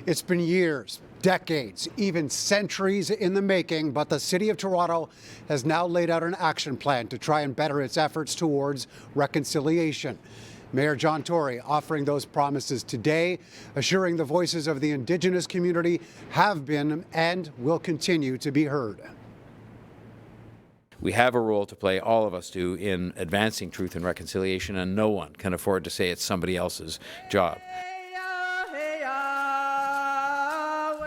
It's been years, decades, even centuries in the making, but the City of Toronto has now laid out an action plan to try and better its efforts towards reconciliation. Mayor John Tory offering those promises today, assuring the voices of the Indigenous community have been and will continue to be heard. We have a role to play, all of us do, in advancing truth and reconciliation, and no one can afford to say it's somebody else's job.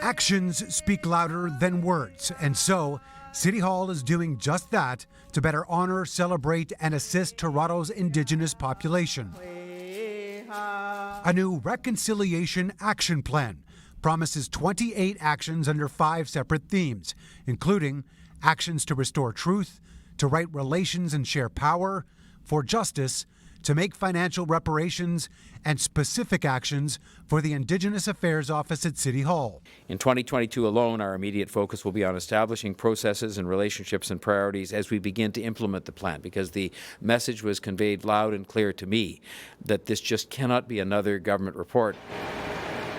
Actions speak louder than words, and so City Hall is doing just that to better honor, celebrate, and assist Toronto's Indigenous population. A new Reconciliation Action Plan promises 28 actions under 5 separate themes, including actions to restore truth, to right relations and share power, for justice, to make financial reparations, and specific actions for the Indigenous Affairs Office at City Hall. In 2022 alone, our immediate focus will be on establishing processes and relationships and priorities as we begin to implement the plan, because the message was conveyed loud and clear to me that this just cannot be another government report.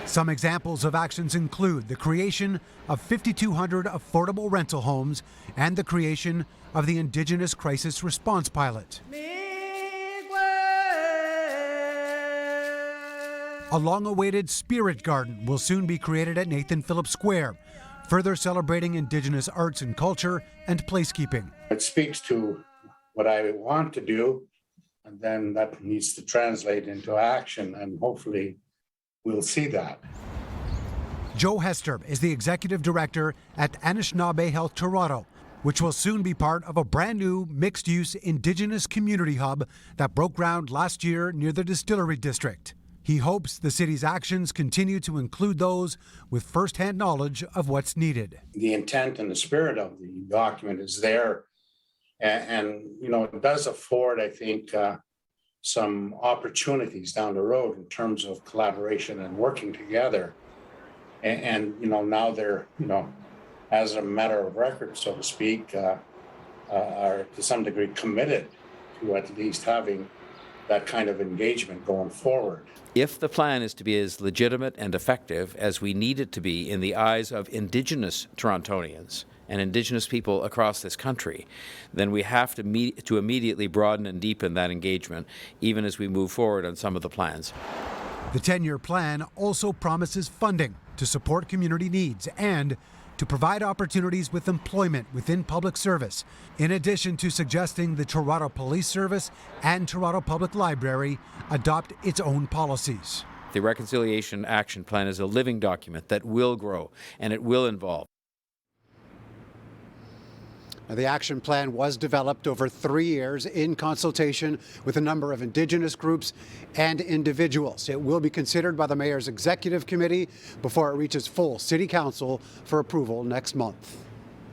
Some examples of actions include the creation of 5,200 affordable rental homes and the creation of the Indigenous Crisis Response Pilot. A long-awaited Spirit Garden will soon be created at Nathan Phillips Square, further celebrating Indigenous arts and culture and placekeeping. It speaks to what I want to do, and then that needs to translate into action, and hopefully we'll see that. Joe Hester is the executive director at Anishinaabe Health Toronto, which will soon be part of a brand new mixed-use Indigenous community hub that broke ground last year near the Distillery District. He hopes the city's actions continue to include those with first-hand knowledge of what's needed. The intent and the spirit of the document is there, and you know, it does afford, I think, some opportunities down the road in terms of collaboration and working together. And you know, now they're, you know, as a matter of record, so to speak, are to some degree committed to at least having that kind of engagement going forward. If the plan is to be as legitimate and effective as we need it to be in the eyes of Indigenous Torontonians and Indigenous people across this country, then we have to immediately broaden and deepen that engagement, even as we move forward on some of the plans. The 10-year plan also promises funding to support community needs and to provide opportunities with employment within public service, in addition to suggesting the Toronto Police Service and Toronto Public Library adopt its own policies. The Reconciliation Action Plan is a living document that will grow, and it will involve. The action plan was developed over 3 years in consultation with a number of Indigenous groups and individuals. It will be considered by the Mayor's Executive Committee before it reaches full City Council for approval next month.